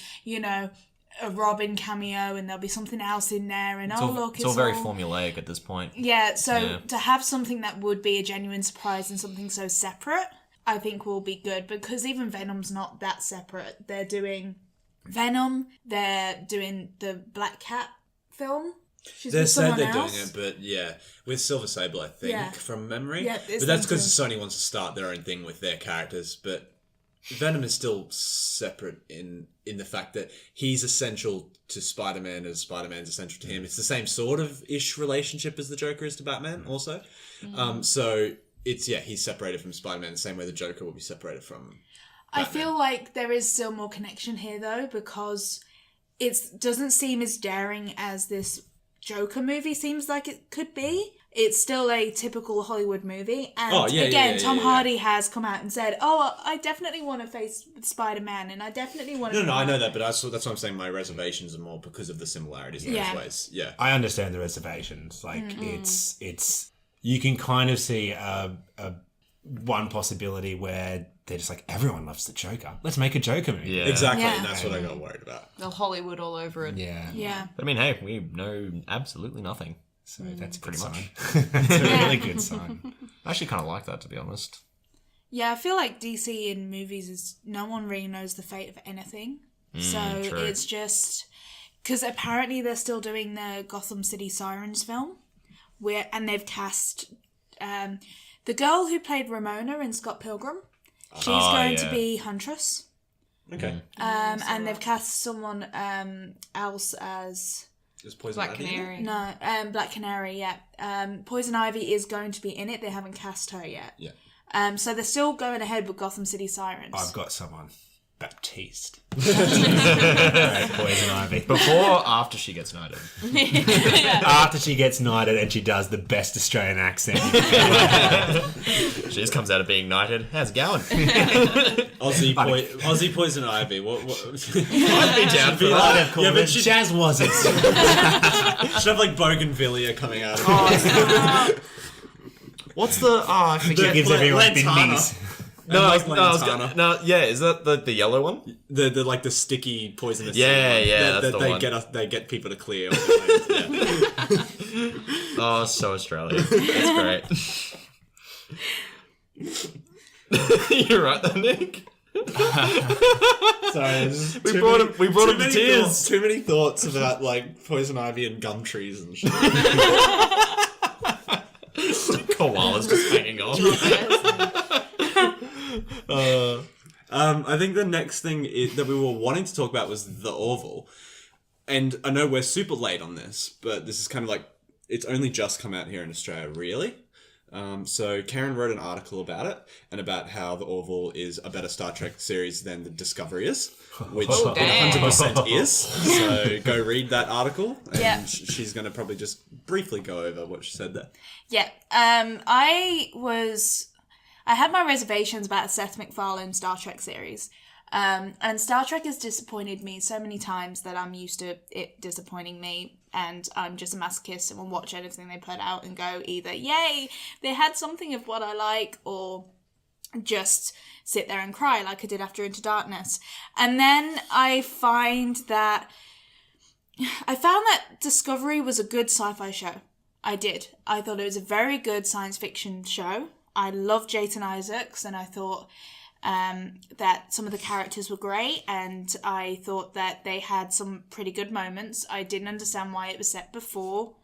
a Robin cameo, and there'll be something else in there, and it's all very formulaic at this point. Yeah, so to have something that would be a genuine surprise and something so separate, I think will be good, because even Venom's not that separate. They're doing Venom, they're doing the Black Cat film. They said they're doing it, but with Silver Sable, I think, from memory. Yeah, but that's because Sony wants to start their own thing with their characters, but Venom is still separate in the fact that he's essential to Spider-Man as Spider-Man's essential to him. It's the same sort of ish relationship as the Joker is to Batman also. So it's, he's separated from Spider-Man the same way the Joker will be separated from Batman. I feel like there is still more connection here though, because it doesn't seem as daring as this Joker movie seems like it could be. It's still a typical Hollywood movie. And Tom Hardy has come out and said, I definitely want to face Spider-Man, and I definitely want to... No, I know that, but that's what I'm saying. My reservations are more because of the similarities in those ways. Yeah. I understand the reservations. Like, it's... You can kind of see one possibility where they're just like, everyone loves the Joker. Let's make a Joker movie. Yeah. Exactly, and that's what I got worried about. The Hollywood all over it. Yeah. But I mean, hey, we know absolutely nothing. So that's pretty much. It's a really good sign. I actually kind of like that, to be honest. Yeah, I feel like DC in movies is no one really knows the fate of anything. So true. It's just... Because apparently they're still doing the Gotham City Sirens film, and they've cast the girl who played Ramona in Scott Pilgrim. She's going to be Huntress. Okay. And they've cast someone else as... Black Canary. No, Black Canary, Poison Ivy is going to be in it. They haven't cast her yet. Yeah. So they're still going ahead with Gotham City Sirens. I've got someone. Baptiste. Poison Ivy. Before or after she gets knighted? After she gets knighted and she does the best Australian accent. She just comes out of being knighted. How's it going? Aussie Poison Ivy. What? I'd be down for that. Yeah, but Shaz wasn't. Should have like Bougainvillea coming out. What's the... Oh, I forget. Gives everyone Lantana. bindings. Yeah, is that the yellow one? The like the sticky poisonous. Yeah, that's the they one. They get people to clear. Yeah. Oh, so Australian. That's great. You're right, though, Nick. Sorry, We brought him to tears. Too many thoughts about like poison ivy and gum trees and shit. Koalas just hanging off. I think the next thing that we were wanting to talk about was the Orville. And I know we're super late on this, but this is kind of like, it's only just come out here in Australia, really. So Karen wrote an article about it and about how the Orville is a better Star Trek series than the Discovery is, which it 100% is. So go read that article, and she's going to probably just briefly go over what she said there. Yeah. I had my reservations about the Seth MacFarlane Star Trek series. And Star Trek has disappointed me so many times that I'm used to it disappointing me, and I'm just a masochist and will watch anything they put out and go either, yay, they had something of what I like, or just sit there and cry like I did after Into Darkness. And then I found that Discovery was a good sci-fi show. I did. I thought it was a very good science fiction show. I loved Jason Isaacs, and I thought that some of the characters were great, and I thought that they had some pretty good moments. I didn't understand why it was set before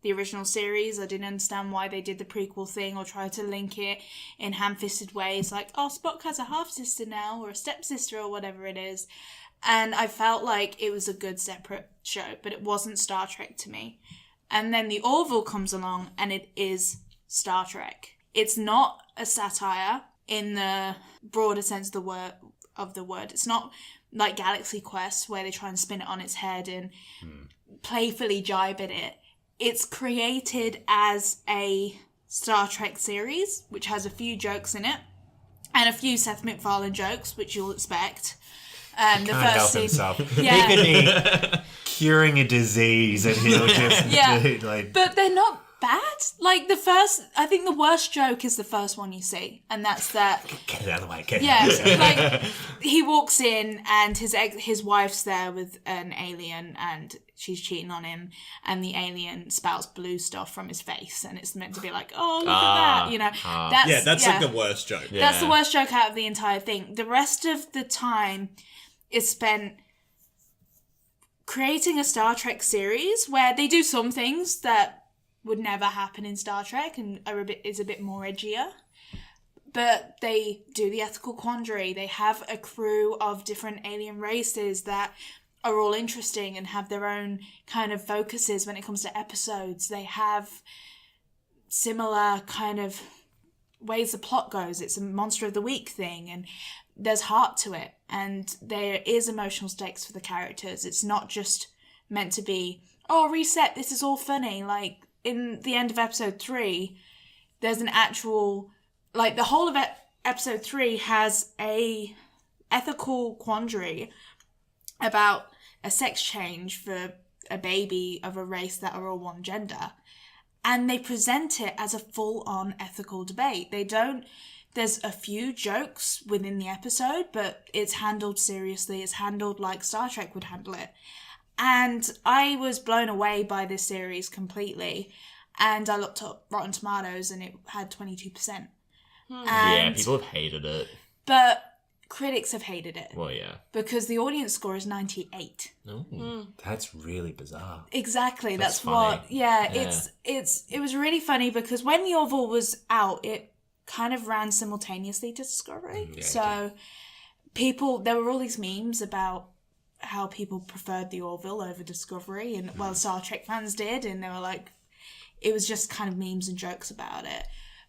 the original series. I didn't understand why they did the prequel thing or tried to link it in ham-fisted ways, like, oh, Spock has a half-sister now, or a stepsister, or whatever it is. And I felt like it was a good separate show, but it wasn't Star Trek to me. And then the Orville comes along, and it is Star Trek. It's not a satire in the broader sense of the word. It's not like Galaxy Quest, where they try and spin it on its head and playfully jibe at it. It's created as a Star Trek series, which has a few jokes in it, and a few Seth MacFarlane jokes, which you'll expect. Can't help himself. Yeah. He could be curing a disease and he'll just do, like... But they're not bad. Like, I think the worst joke is the first one you see, and that's that... Get it out of the way, like, he walks in and his wife's there with an alien and she's cheating on him, and the alien spouts blue stuff from his face, and it's meant to be like, oh, look at that, you know. That's like the worst joke. Yeah. That's the worst joke out of the entire thing. The rest of the time is spent creating a Star Trek series where they do some things that would never happen in Star Trek and is a bit more edgier. But they do the ethical quandary. They have a crew of different alien races that are all interesting and have their own kind of focuses when it comes to episodes. They have similar kind of ways the plot goes. It's a Monster of the Week thing, and there's heart to it, and there is emotional stakes for the characters. It's not just meant to be, oh, reset, this is all funny. Like, in the end of episode 3, there's an actual, like, the whole of episode 3 has a ethical quandary about a sex change for a baby of a race that are all one gender. And they present it as a full-on ethical debate. There's a few jokes within the episode, but it's handled seriously. It's handled like Star Trek would handle it. And I was blown away by this series completely. And I looked up Rotten Tomatoes and it had 22%. Yeah, people have hated it. But critics have hated it. Well, yeah. Because the audience score is 98. That's really bizarre. Exactly. That's funny. what... Yeah, it was really funny because when the Orville was out, it kind of ran simultaneously to Discovery. So there were all these memes about how people preferred the Orville over Discovery, and Star Trek fans did, and they were like, it was just kind of memes and jokes about it.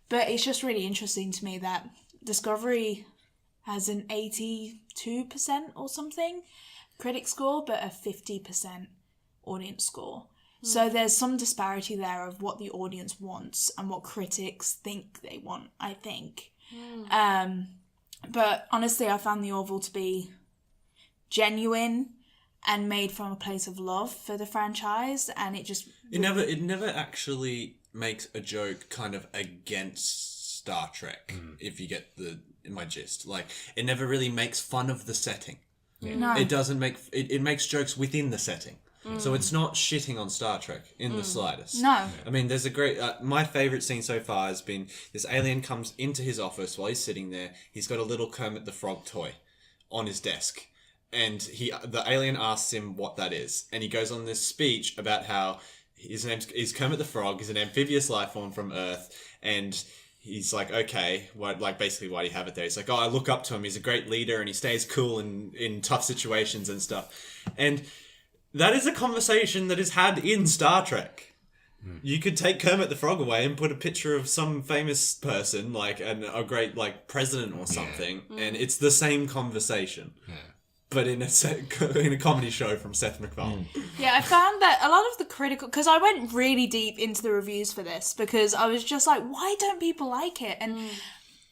But it's just really interesting to me that Discovery has an 82% or something critic score, but a 50% audience score. So there's some disparity there of what the audience wants and what critics think they want, I think. But honestly, I found the Orville to be genuine and made from a place of love for the franchise, and it never actually makes a joke kind of against Star Trek, if you get my gist. Like, it never really makes fun of the setting. No. It doesn't make it makes jokes within the setting. So it's not shitting on Star Trek in the slightest. No. I mean, there's a great... my favourite scene so far has been this alien comes into his office while he's sitting there. He's got a little Kermit the Frog toy on his desk. And the alien asks him what that is. And he goes on this speech about how his name's Kermit the Frog. He's an amphibious life form from Earth. And he's like, okay, basically why do you have it there? He's like, I look up to him. He's a great leader and he stays cool in tough situations and stuff. And... that is a conversation that is had in Star Trek. You could take Kermit the Frog away and put a picture of some famous person, like a great president or something, and it's the same conversation. Yeah. But in a comedy show from Seth MacFarlane. Yeah, I found that a lot of the critical... because I went really deep into the reviews for this, because I was just like, why don't people like it? And...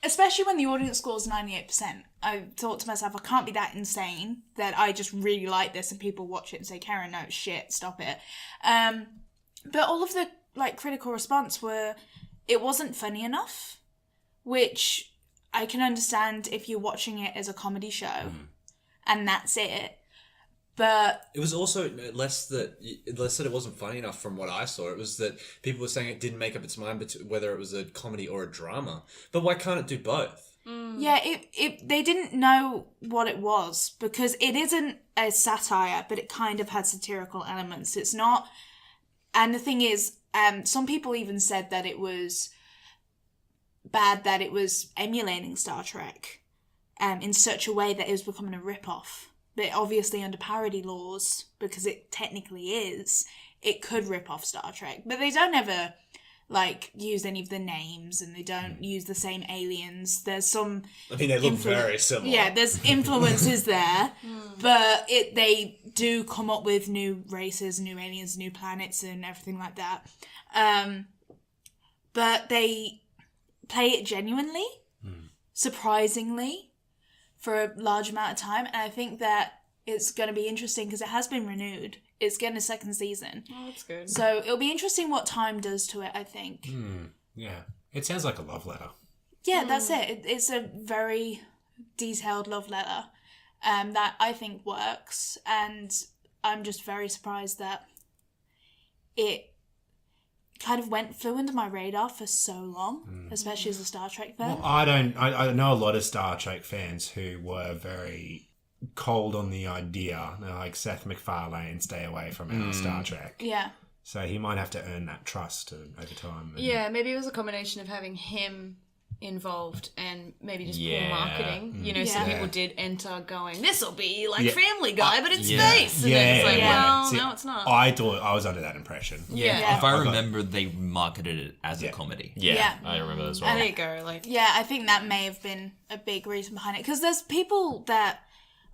especially when the audience score is 98%, I thought to myself, I can't be that insane that I just really like this and people watch it and say, Karen, no, shit, stop it. But all of the critical response were, it wasn't funny enough, which I can understand if you're watching it as a comedy show and that's it. But it was also less that it wasn't funny enough from what I saw. It was that people were saying it didn't make up its mind whether it was a comedy or a drama. But why can't it do both? Yeah, they didn't know what it was, because it isn't a satire, but it kind of had satirical elements. It's not... and the thing is, some people even said that it was bad that it was emulating Star Trek in such a way that it was becoming a rip-off. But obviously under parody laws, because it technically is, it could rip off Star Trek. But they don't ever, use any of the names, and they don't use the same aliens. There's some... I mean, they look very similar. Yeah, there's influences there. But they do come up with new races, new aliens, new planets, and everything like that. But they play it genuinely, surprisingly, for a large amount of time, and I think that it's going to be interesting because it has been renewed. It's getting a second season. Oh, that's good. So it'll be interesting what time does to it, I think. Yeah. It sounds like a love letter. Yeah, that's it. It's a very detailed love letter that I think works, and I'm just very surprised that it kind of flew under my radar for so long, especially as a Star Trek fan. Well, I know a lot of Star Trek fans who were very cold on the idea. They're like, Seth MacFarlane, stay away from our Star Trek. Yeah. So he might have to earn that trust over time. Yeah, maybe it was a combination of having him involved and maybe just poor marketing. Some people did enter going, this will be like Family Guy, but it's space. And then it's like, well, no, it's not. I thought I was under that impression. If I remember, they marketed it as a comedy. I remember that as well. There you go. I think that may have been a big reason behind it, because there's people that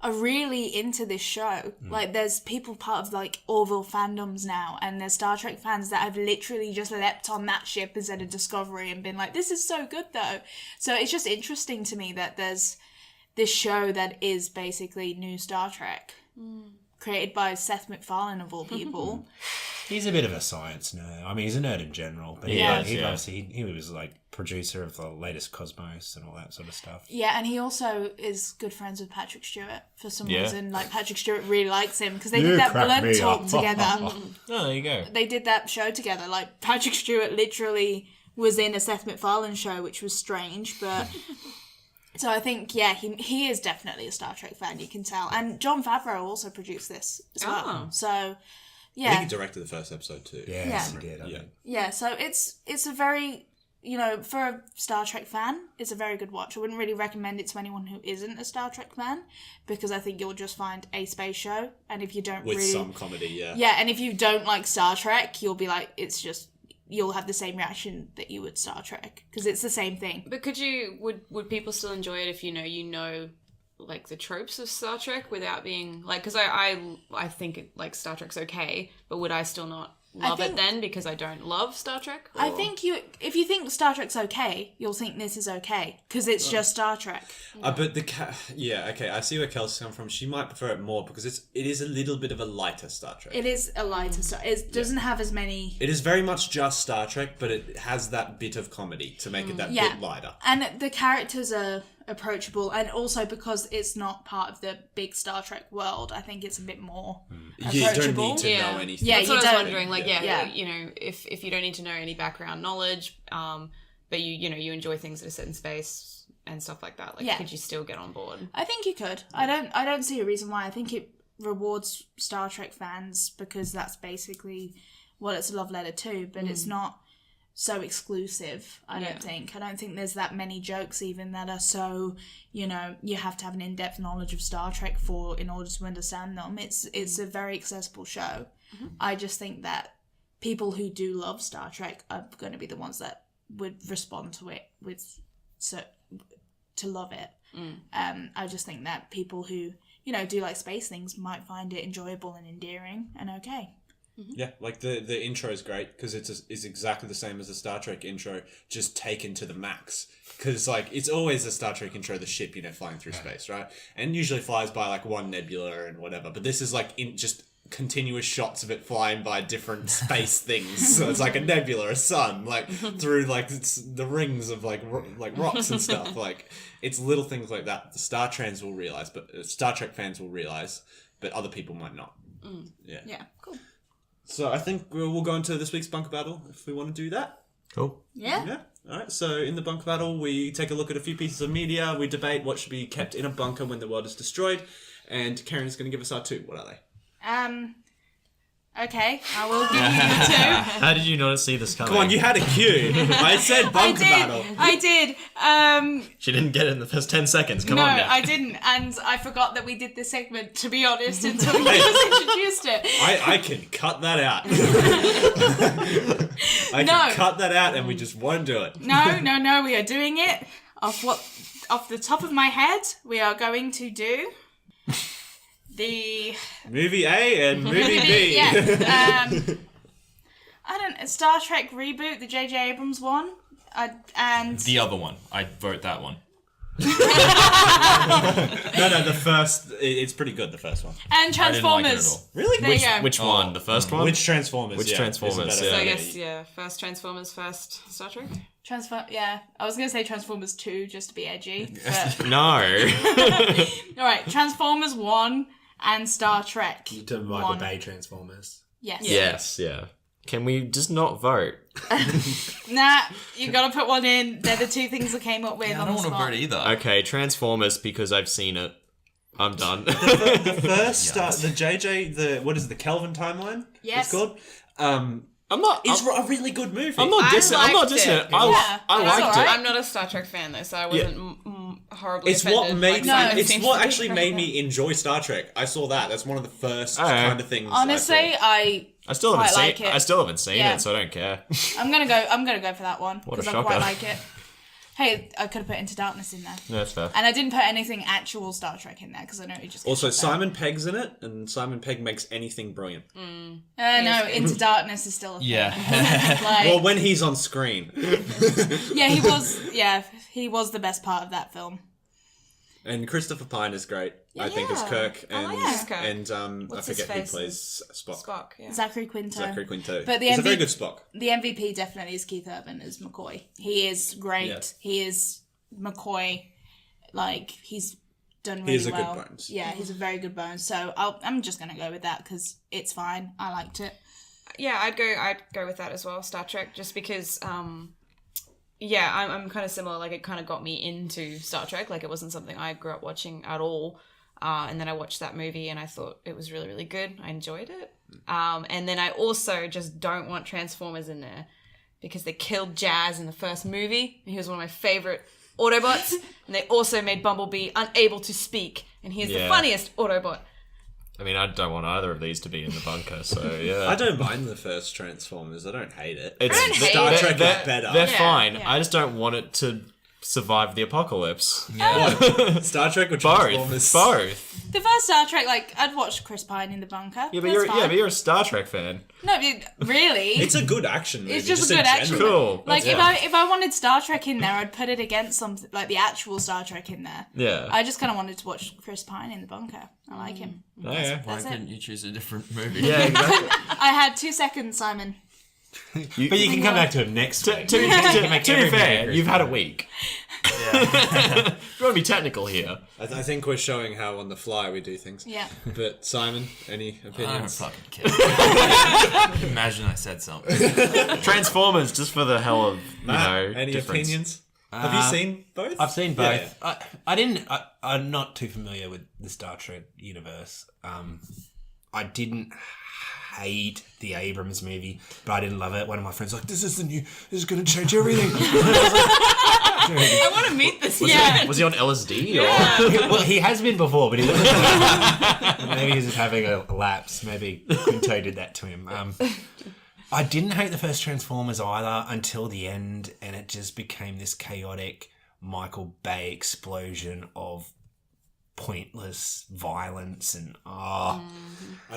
are really into this show. There's people part of Orville fandoms now, and there's Star Trek fans that have literally just leapt on that ship instead of Discovery and been like, this is so good though. So it's just interesting to me that there's this show that is basically new Star Trek, created by Seth MacFarlane of all people. He's a bit of a science nerd. I mean, he's a nerd in general, but he was producer of the latest Cosmos and all that sort of stuff. Yeah, and he also is good friends with Patrick Stewart for some reason. Patrick Stewart really likes him because they did that Blood Talk together. Oh, there you go. They did that show together. Patrick Stewart literally was in a Seth MacFarlane show, which was strange, but... So I think, he is definitely a Star Trek fan, you can tell. And Jon Favreau also produced this as well. So, yeah. I think he directed the first episode too. Yes, he did. I think. Yeah, so it's a very, for a Star Trek fan, it's a very good watch. I wouldn't really recommend it to anyone who isn't a Star Trek fan, because I think you'll just find a space show. And if you don't With some comedy, Yeah, and if you don't like Star Trek, you'll be like, it's just... you'll have the same reaction that you would Star Trek, because it's the same thing. But would people still enjoy it if you know like the tropes of Star Trek without being like, because I think like Star Trek's okay, but would I still not love it then because I don't love Star Trek? Or? I think if you think Star Trek's okay, you'll think this is okay because it's just Star Trek. But okay, I see where Kelsey's come from. She might prefer it more because it is a little bit of a lighter Star Trek. It is a lighter Star. It doesn't have as many. It is very much just Star Trek, but it has that bit of comedy to make it that bit lighter. And the characters are approachable, and also because it's not part of the big Star Trek world, I think it's a bit more approachable. You don't need to know anything. That's what I was wondering. Like, you know, if you don't need to know any background knowledge, but you enjoy things at a certain space and stuff like that. Like, could you still get on board? I think you could. I don't see a reason why. I think it rewards Star Trek fans because that's basically what it's a love letter to, but it's not so exclusive. I don't think there's that many jokes even that are so, you have to have an in-depth knowledge of Star Trek in order to understand them. It's a very accessible show. I just think that people who do love Star Trek are going to be the ones that would respond to it to love it. I just think that people who do like space things might find it enjoyable and endearing and okay. Yeah, like the intro is great because it's exactly the same as the Star Trek intro, just taken to the max. Because like it's always the Star Trek intro, the ship flying through space, right? And usually flies by like one nebula and whatever. But this is like just continuous shots of it flying by different space things. So it's like a nebula, a sun, like through like the rings of like rocks and stuff. Like it's little things like that. The Star Trek fans will realize, but other people might not. Yeah, cool. So I think we'll go into this week's bunker battle if we want to do that. Cool. Yeah. All right. So in the bunker battle, we take a look at a few pieces of media. We debate what should be kept in a bunker when the world is destroyed. And Karen is going to give us our two. What are they? Okay, I will give you the two. How did you not see this coming? Come on, you had a cue. I said bunker battle. I did. She didn't get it in the first 10 seconds. Come no, on now. I didn't, and I forgot that we did this segment, to be honest, until you just introduced it. I can cut that out. I can cut that out and we just won't do it. No, we are doing it. Off the top of my head, we are going to do the movie A and movie B. Yeah. Star Trek reboot, the J.J. Abrams one, and the other one. I vote that one. No, the first. It's pretty good. The first one. And Transformers. I didn't like it at all. Really? There you go. Which one? The first one? Which Transformers? Which Transformers? So I guess first Transformers, first Star Trek. I was going to say Transformers 2 just to be edgy. But... No. Alright, Transformers 1 and Star Trek. You did Michael Bay Transformers. Yes. Yeah. Can we just not vote? Nah, you got to put one in. They're the two things that came up with I on don't the want to spot. vote either. Okay, Transformers because I've seen it. I'm done. The first, the JJ, what is it, the Kelvin timeline? Yes. It's called. It's a really good movie. I'm not dissing. I I'm not liked dissing it. it. I liked it. I'm not a Star Trek fan though, so I wasn't horribly It's offended. what made like, it's what actually made me enjoy Star Trek. I saw that. That's one of the first kind of things. Honestly, I still haven't quite seen like it. I still haven't seen Yeah. it, so I don't care. I'm gonna go for that one What a because I shocker. quite like it. Hey, I could have put Into Darkness in there. No, that's fair. And I didn't put anything actual Star Trek in there because I know it just. Also, gets Simon Pegg's in it, and Simon Pegg makes anything brilliant. No, Into Darkness is still a thing. Yeah. Like, Well, when he's on screen. yeah, he was. Yeah, he was the best part of that film. And Christopher Pine is great, I think, as Yeah. Kirk. I And, like Kirk. and What's I his forget who face? plays Spock. Spock. Yeah. Zachary Quinto. Zachary Quinto. But the He's a very MVP good Spock. The MVP definitely is Keith Urban as McCoy. He is great. Yeah. He is McCoy. Like, he's done really well. He is a good Bones. Yeah, he's a very good Bones. So I'm just going to go with that because it's fine. I liked it. Yeah, I'd go with that as well, Star Trek, just because. I'm kind of similar. Like, it kind of got me into Star Trek. Like, it wasn't something I grew up watching at all. And then I watched that movie and I thought it was really, really good. I enjoyed it. And then I also just don't want Transformers in there because they killed Jazz in the first movie. And he was one of my favorite Autobots. And they also made Bumblebee unable to speak. And he's the funniest Autobot I mean, I don't want either of these to be in the bunker, so yeah. I don't mind the first Transformers. I don't hate it. Star Trek is better. They're fine. I just don't want it to survive the apocalypse. Yeah. Star Trek or Transformers? Both. The first Star Trek, like, I'd watch Chris Pine in the bunker. Yeah, but you're a Star Trek fan. No, really. It's a good action movie. It's just a good action movie. Cool. Like, if I wanted Star Trek in there, I'd put it against something, like the actual Star Trek in there. Yeah. I just kind of wanted to watch Chris Pine in the bunker. I like him. Oh, yeah. Why couldn't you choose a different movie? Yeah, exactly. I had 2 seconds, Simon. But you can come back to it next week. To be fair, you've had a week. Yeah. You want to be technical here. I think we're showing how on the fly we do things. Yeah. But Simon, any opinions? I don't fucking care. Imagine I said something. Transformers, just for the hell of, any difference. opinions? Have you seen both? I've seen both. Yeah. I'm not too familiar with the Star Trek universe. I didn't hate the Abrams movie, but I didn't love it. One of my friends was like, this is going to change everything. I want to meet this man. Was he on LSD? Yeah. Well, he has been before, but he wasn't. Maybe he's just having a lapse. Maybe Quinto did that to him. I didn't hate the first Transformers either until the end, and it just became this chaotic Michael Bay explosion of pointless violence and I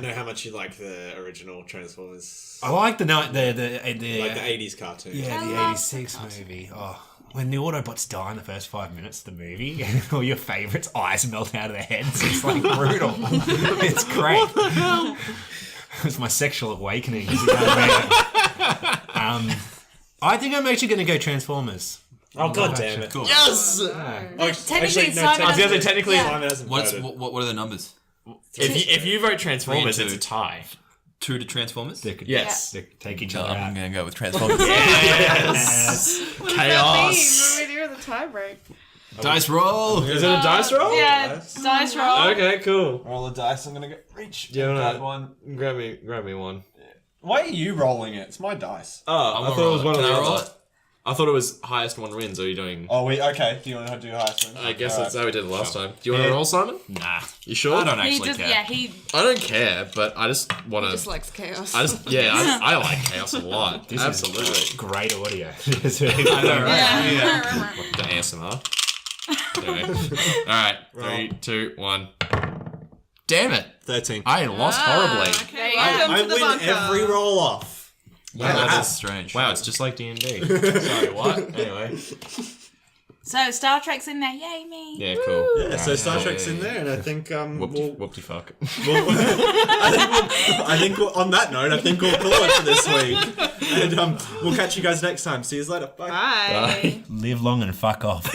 know how much you like the original Transformers. I like the like the 80s cartoon. Yeah, the 86 movie. Oh, when the Autobots die in the first 5 minutes of the movie and all your favourites' eyes melt out of their heads, it's like brutal. It's great. What the hell? It was my sexual awakening. I think I'm actually going to go Transformers. Oh, god damn it. Cool. Yes! Technically, Simon I was going to say, technically, Simon hasn't voted. What are the numbers? if you vote Transformers, 3 it's and a tie. 2 to Transformers? Yes. They take each No, other I'm out. going to go with Transformers. Yes! Chaos! What do we do with the tie break? Dice roll! Is it a dice roll? Yeah, dice roll. Okay, cool. Roll a dice, I'm gonna go reach. Do you wanna grab one. grab me one? Why are you rolling it? It's my dice. Oh, I thought it was one of Can the I roll others. it? I thought it was highest one wins. Or are you doing? Oh, okay. Do you want to do highest win? I guess that's how we did it last time. Do you want Yeah. to roll, Simon? Nah. You sure? I don't He actually just, care. yeah, I don't care, but I just want He to. just likes chaos. I like chaos a lot. This Absolutely. is great audio. It's really I know, right? Yeah. The ASMR. Anyway. Alright. 3, 2, 1. Damn it. 13. I lost horribly. Okay, I welcome to the win bunker. every roll off. Yeah, that is strange. Wow, it's just like D&D. Sorry, what? Anyway. So Star Trek's in there, yay me. Yeah, cool. Yeah, so Star Trek's in there, and I think Whoopty fuck. I think on that note, I think we'll call it for this week, and we'll catch you guys next time. See you later. Bye. Bye. Live long and fuck off.